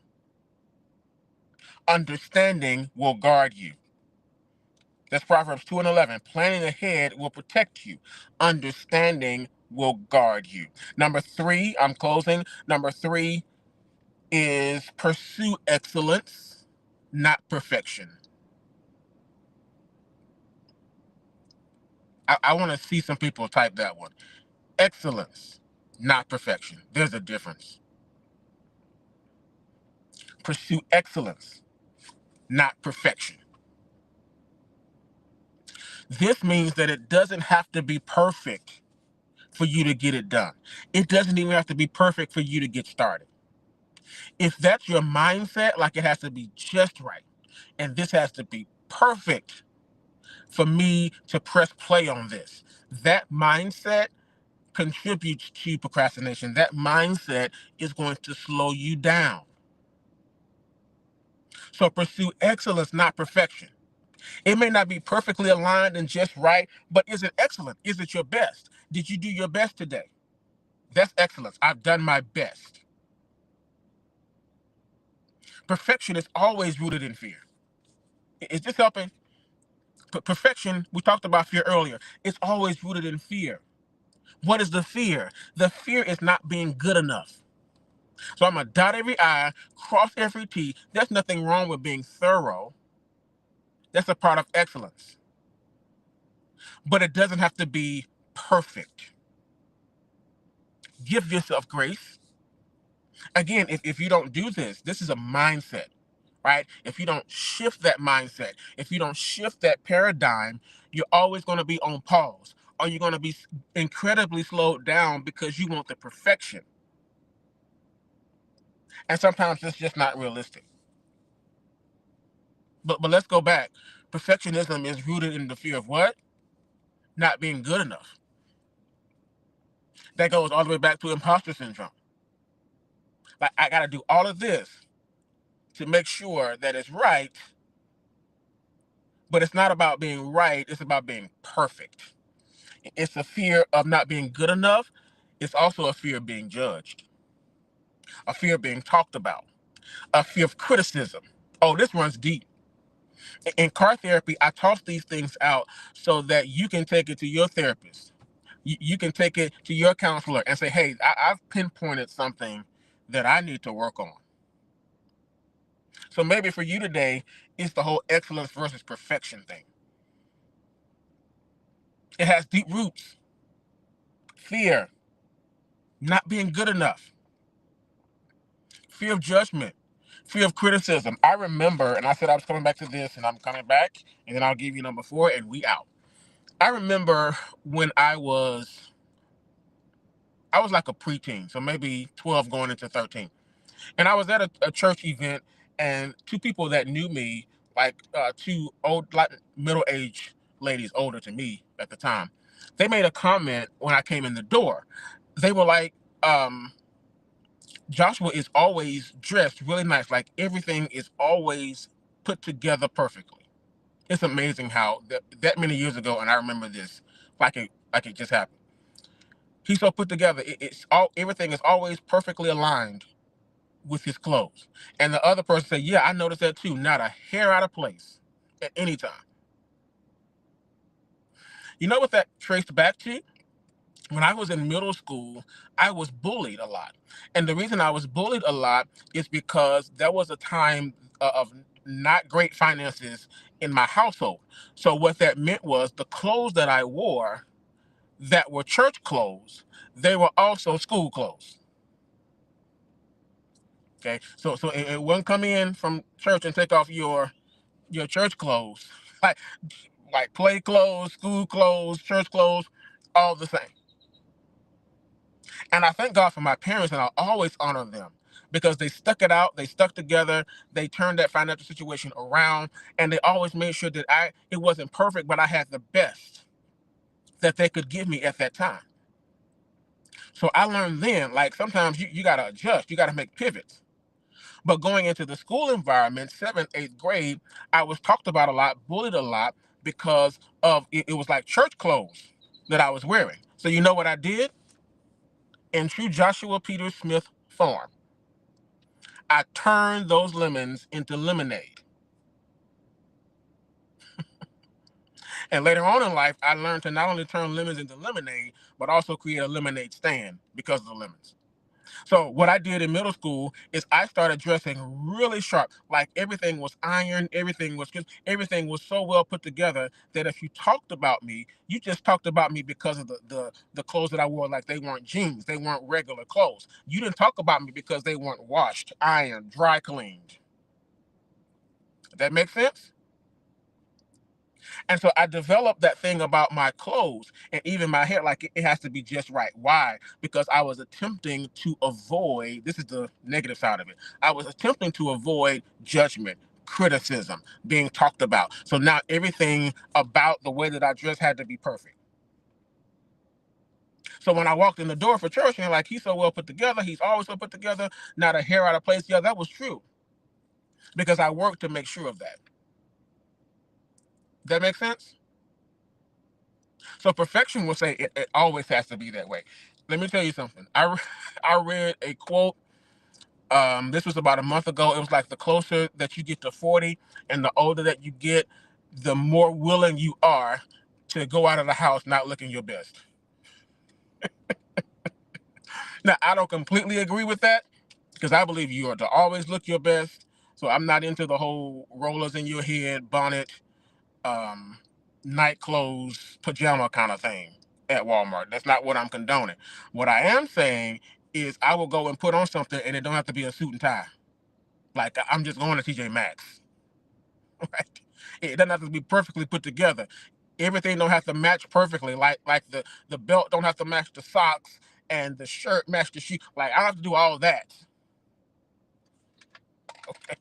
Understanding will guard you. That's Proverbs 2:11. Planning ahead will protect you. Understanding will guard you. Number three, I'm closing. Number three is pursue excellence, not perfection. I want to see some people type that one. Excellence, not perfection. There's a difference. Pursue excellence, not perfection. This means that it doesn't have to be perfect for you to get it done. It doesn't even have to be perfect for you to get started. If that's your mindset, like it has to be just right, and this has to be perfect for me to press play on this, that mindset contributes to procrastination. That mindset is going to slow you down. So pursue excellence, not perfection. It may not be perfectly aligned and just right, but is it excellent? Is it your best? Did you do your best today? That's excellence. I've done my best. Perfection is always rooted in fear. Is this helping? Perfection, we talked about fear earlier. It's always rooted in fear. What is the fear? The fear is not being good enough. So I'm going to dot every I, cross every T. There's nothing wrong with being thorough. That's a part of excellence. But it doesn't have to be perfect. Give yourself grace. Again, if you don't do this, this is a mindset, right? If you don't shift that mindset, if you don't shift that paradigm, you're always going to be on pause, or you're going to be incredibly slowed down because you want the perfection. And sometimes it's just not realistic. But let's go back. Perfectionism is rooted in the fear of what? Not being good enough. That goes all the way back to imposter syndrome. Like, I got to do all of this to make sure that it's right, but it's not about being right, it's about being perfect. It's a fear of not being good enough. It's also a fear of being judged, a fear of being talked about, a fear of criticism. Oh, this runs deep. In car therapy, I toss these things out so that you can take it to your therapist. You can take it to your counselor and say, hey, I've pinpointed something that I need to work on. So maybe for you today, it's the whole excellence versus perfection thing. It has deep roots. Fear, not being good enough. Fear of judgment. Fear of criticism. I remember, and I said I was coming back to this, and I'm coming back, and then I'll give you number 4, and we out. I remember when I was like a preteen, so maybe 12 going into 13. And I was at a church event, and two people that knew me, like two old, like middle-aged ladies, older to me at the time, they made a comment when I came in the door. They were like, Joshua is always dressed really nice. Like everything is always put together perfectly. It's amazing how that many years ago, and I remember this like it just happened. He's so put together. Everything is always perfectly aligned with his clothes. And the other person said, yeah, I noticed that too. Not a hair out of place at any time. You know what that traced back to? When I was in middle school, I was bullied a lot. And the reason I was bullied a lot is because there was a time of not great finances in my household. So what that meant was the clothes that I wore that were church clothes, they were also school clothes. Okay, so it wouldn't come in from church and take off your church clothes, like play clothes, school clothes, church clothes, all the same. And I thank God for my parents, and I always honor them because they stuck it out, they stuck together, they turned that financial situation around, and they always made sure that it wasn't perfect, but I had the best that they could give me at that time. So I learned then, like sometimes you gotta adjust, you gotta make pivots. But going into the school environment, 7th, 8th grade, I was talked about a lot, bullied a lot because of it was like church clothes that I was wearing. So you know what I did? In true Joshua Peter Smith form, I turned those lemons into lemonade. And later on in life, I learned to not only turn lemons into lemonade, but also create a lemonade stand because of the lemons. So what I did in middle school is I started dressing really sharp. Like everything was ironed, everything was good, everything was so well put together that if you talked about me, you just talked about me because of the clothes that I wore. Like they weren't jeans, they weren't regular clothes. You didn't talk about me because they weren't washed, ironed, dry cleaned. That makes sense? And so I developed that thing about my clothes and even my hair, like it has to be just right. Why? Because I was attempting to avoid, this is the negative side of it. I was attempting to avoid judgment, criticism, being talked about. So now everything about the way that I dress had to be perfect. So when I walked in the door for church and like, he's so well put together, he's always so put together, not a hair out of place. Yeah, that was true because I worked to make sure of that. That makes sense? So perfection will say it always has to be that way. Let me tell you something. I read a quote. This was about a month ago. It was like the closer that you get to 40 and the older that you get, the more willing you are to go out of the house not looking your best. Now, I don't completely agree with that because I believe you are to always look your best. So I'm not into the whole rollers in your head, bonnet, um, night clothes, pajama kind of thing at Walmart. That's not what I'm condoning. What I am saying is I will go and put on something and it don't have to be a suit and tie. Like I'm just going to TJ Maxx. Right? It doesn't have to be perfectly put together. Everything don't have to match perfectly. Like the belt don't have to match the socks and the shirt match the shoe. Like I don't have to do all that. Okay?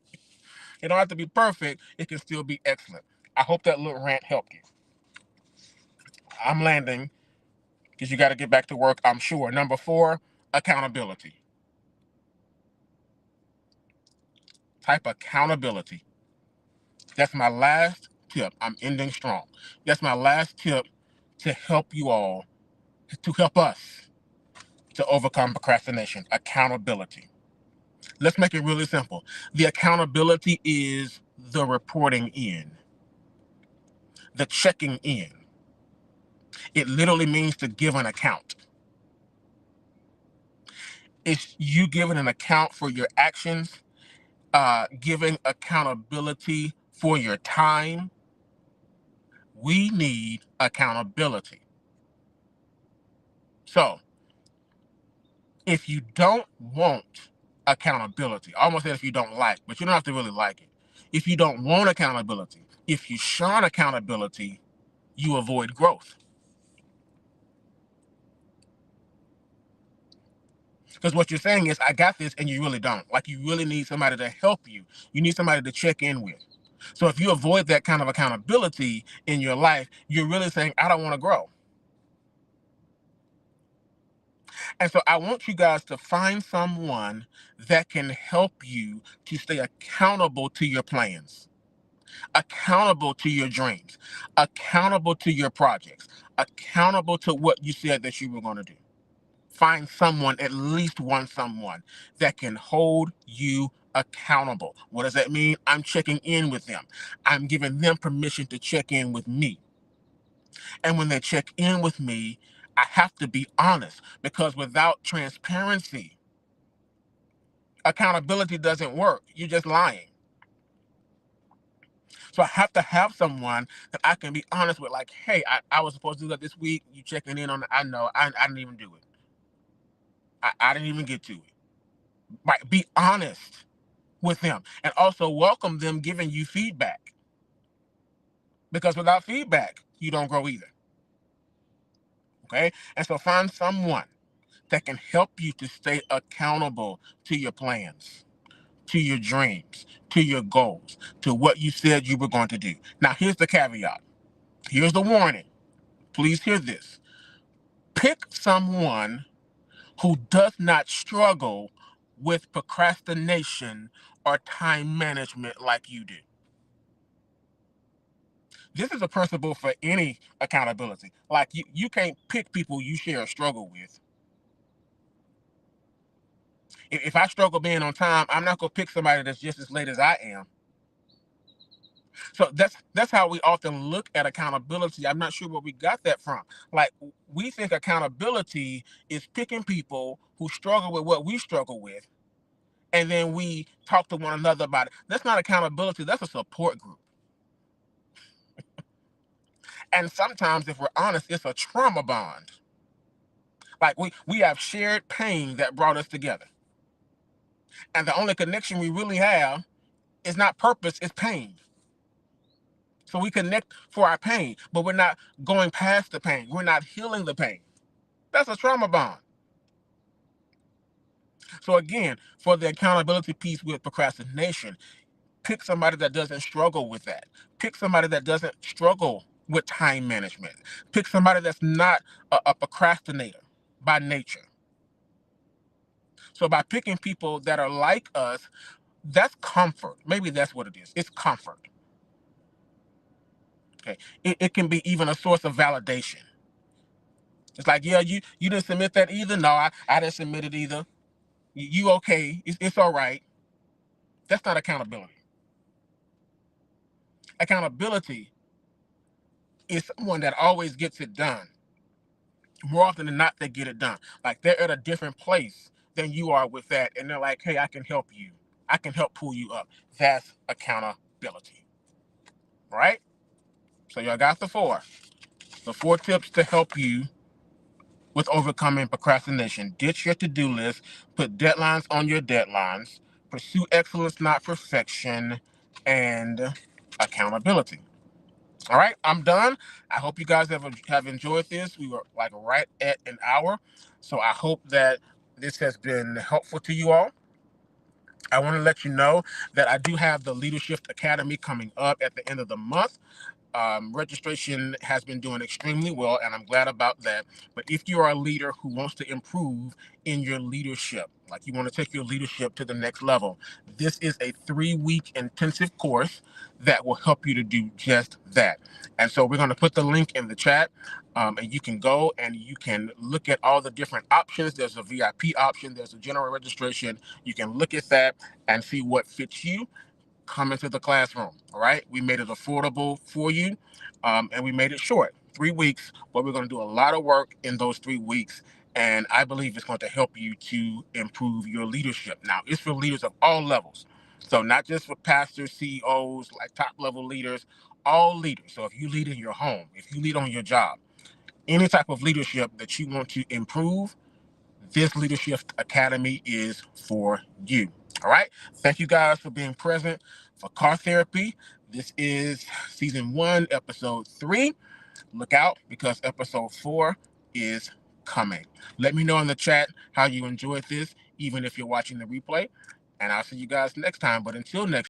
It don't have to be perfect. It can still be excellent. I hope that little rant helped you. I'm landing because you got to get back to work, I'm sure. Number 4, accountability. Type accountability. That's my last tip. I'm ending strong. That's my last tip to help you all, to help us to overcome procrastination. Accountability. Let's make it really simple. The accountability is the reporting in, the checking in. It literally means to give an account. It's you giving an account for your actions, giving accountability for your time. We need accountability. So if you don't want accountability, I almost said if you don't like, but you don't have to really like it. If you don't want accountability, if you shun accountability, you avoid growth. Because what you're saying is, I got this, and you really don't. Like, you really need somebody to help you. You need somebody to check in with. So if you avoid that kind of accountability in your life, you're really saying, I don't want to grow. And so I want you guys to find someone that can help you to stay accountable to your plans, accountable to your dreams, accountable to your projects, accountable to what you said that you were going to do. Find someone, at least one someone, that can hold you accountable. What does that mean? I'm checking in with them. I'm giving them permission to check in with me. And when they check in with me, I have to be honest because without transparency, accountability doesn't work. You're just lying. So I have to have someone that I can be honest with, like, hey, I was supposed to do that this week. You checking in on it. I know. I didn't even do it. I didn't even get to it. Right. Be honest with them and also welcome them giving you feedback because without feedback, you don't grow either. Okay. And so find someone that can help you to stay accountable to your plans, to your dreams, to your goals, to what you said you were going to do. Now, here's the caveat. Here's the warning. Please hear this. Pick someone who does not struggle with procrastination or time management like you do. This is a principle for any accountability. Like you can't pick people you share a struggle with. If I struggle being on time, I'm not gonna pick somebody that's just as late as I am. So that's how we often look at accountability. I'm not sure where we got that from. Like, we think accountability is picking people who struggle with what we struggle with, and then we talk to one another about it. That's not accountability. That's a support group. And sometimes, if we're honest, it's a trauma bond. Like, we have shared pain that brought us together. And the only connection we really have is not purpose, it's pain. So we connect for our pain, but we're not going past the pain. We're not healing the pain. That's a trauma bond. So again, for the accountability piece with procrastination, pick somebody that doesn't struggle with that. Pick somebody that doesn't struggle with time management. Pick somebody that's not a procrastinator by nature. So by picking people that are like us, that's comfort. Maybe that's what it is. It's comfort. Okay. It can be even a source of validation. It's like, yeah, you didn't submit that either. No, I didn't submit it either. You okay? It's all right. That's not accountability. Accountability is someone that always gets it done. More often than not, they get it done. Like, they're at a different place than you are with that, and they're like, hey, I can help you. I can help pull you up. That's accountability, right? So y'all got the four. The four tips to help you with overcoming procrastination. Ditch your to-do list. Put deadlines on your deadlines. Pursue excellence, not perfection. And accountability. All right, I'm done. I hope you guys have enjoyed this. We were like right at an hour. So I hope that this has been helpful to you all. I want to let you know that I do have the Leadership Academy coming up at the end of the month. Registration has been doing extremely well, and I'm glad about that. But if you are a leader who wants to improve in your leadership, like you want to take your leadership to the next level, this is a 3-week intensive course that will help you to do just that. And so we're going to put the link in the chat, and you can go and you can look at all the different options. There's a VIP option, there's a general registration. You can look at that and see what fits you. Come into the classroom. All right, we made it affordable for you, and we made it short, 3 weeks, but we're going to do a lot of work in those 3 weeks, and I believe it's going to help you to improve your leadership. Now, it's for leaders of all levels, so not just for pastors, CEOs, like top level leaders, all leaders. So if you lead in your home, if you lead on your job, any type of leadership that you want to improve, this Leadership Academy is for you. All right. Thank you guys for being present for Car Therapy. This is season 1, episode 3. Look out, because episode 4 is coming. Let me know in the chat how you enjoyed this, even if you're watching the replay. And I'll see you guys next time. But until next